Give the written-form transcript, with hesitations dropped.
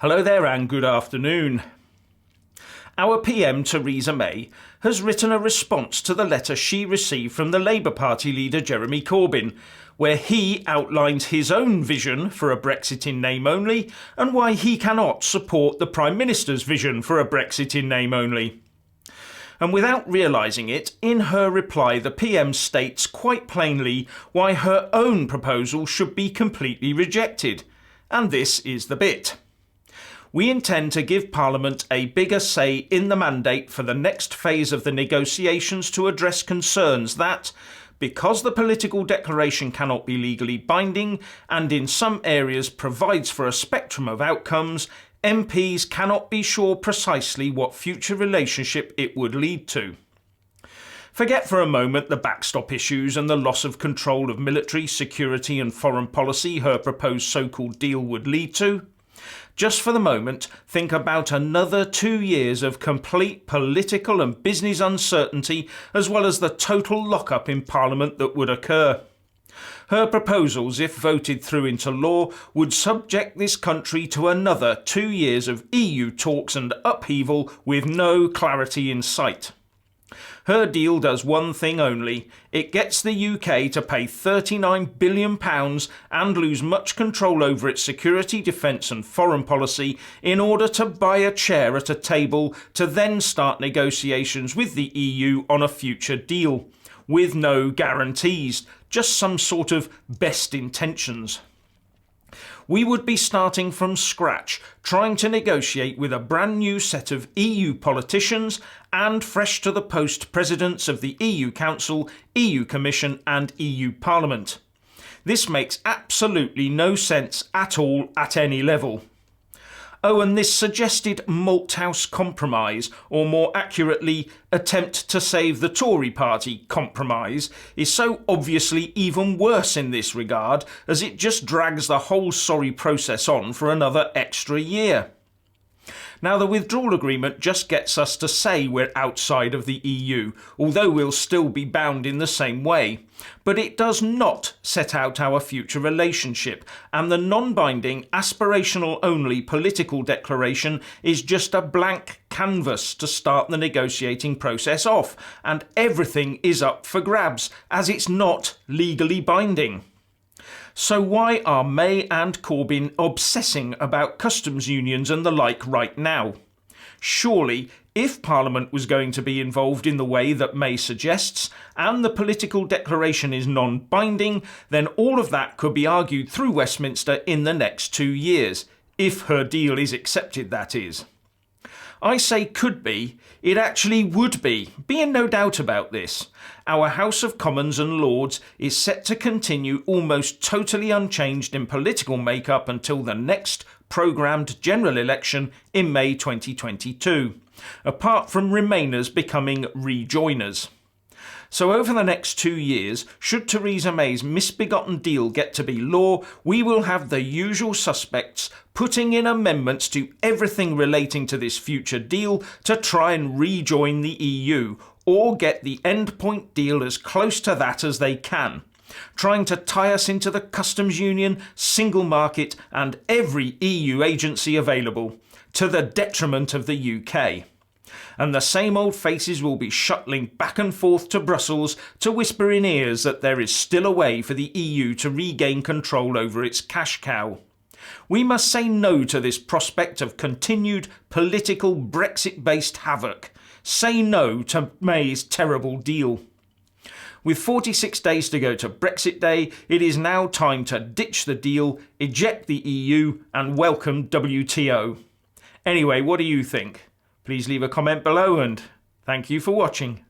Hello there and good afternoon. Our PM Theresa May has written a response to the letter she received from the Labour Party leader Jeremy Corbyn, where he outlines his own vision for a Brexit in name only and why he cannot support the Prime Minister's vision for a Brexit in name only. And without realising it, in her reply the PM states quite plainly why her own proposal should be completely rejected. And this is the bit. We intend to give Parliament a bigger say in the mandate for the next phase of the negotiations to address concerns that, because the political declaration cannot be legally binding and in some areas provides for a spectrum of outcomes, MPs cannot be sure precisely what future relationship it would lead to. Forget for a moment the backstop issues and the loss of control of military, security and foreign policy her proposed so-called deal would lead to. Just for the moment, think about another 2 years of complete political and business uncertainty, as well as the total lock-up in Parliament that would occur. Her proposals, if voted through into law, would subject this country to another 2 years of EU talks and upheaval with no clarity in sight. Her deal does one thing only. It gets the UK to pay £39 billion and lose much control over its security, defence and foreign policy in order to buy a chair at a table to then start negotiations with the EU on a future deal, with no guarantees, just some sort of best intentions. We would be starting from scratch, trying to negotiate with a brand new set of EU politicians and fresh to the post presidents of the EU Council, EU Commission and EU Parliament. This makes absolutely no sense at all at any level. Oh, and this suggested Malthouse compromise, or more accurately, attempt to save the Tory party compromise, is so obviously even worse in this regard, as it just drags the whole sorry process on for another extra year. Now, the withdrawal agreement just gets us to say we're outside of the EU, although we'll still be bound in the same way. But it does not set out our future relationship, and the non-binding, aspirational-only political declaration is just a blank canvas to start the negotiating process off, and everything is up for grabs, as it's not legally binding. So why are May and Corbyn obsessing about customs unions and the like right now? Surely, if Parliament was going to be involved in the way that May suggests, and the political declaration is non-binding, then all of that could be argued through Westminster in the next 2 years, if her deal is accepted, that is. I say could be, it actually would be in no doubt about this. Our House of Commons and Lords is set to continue almost totally unchanged in political makeup until the next programmed general election in May 2022, apart from Remainers becoming rejoiners. So over the next 2 years, should Theresa May's misbegotten deal get to be law, we will have the usual suspects putting in amendments to everything relating to this future deal to try and rejoin the EU, or get the endpoint deal as close to that as they can, trying to tie us into the customs union, single market and every EU agency available, to the detriment of the UK. And the same old faces will be shuttling back and forth to Brussels to whisper in ears that there is still a way for the EU to regain control over its cash cow. We must say no to this prospect of continued political Brexit-based havoc. Say no to May's terrible deal. With 46 days to go to Brexit Day, it is now time to ditch the deal, eject the EU and welcome WTO. Anyway, what do you think? Please leave a comment below and thank you for watching.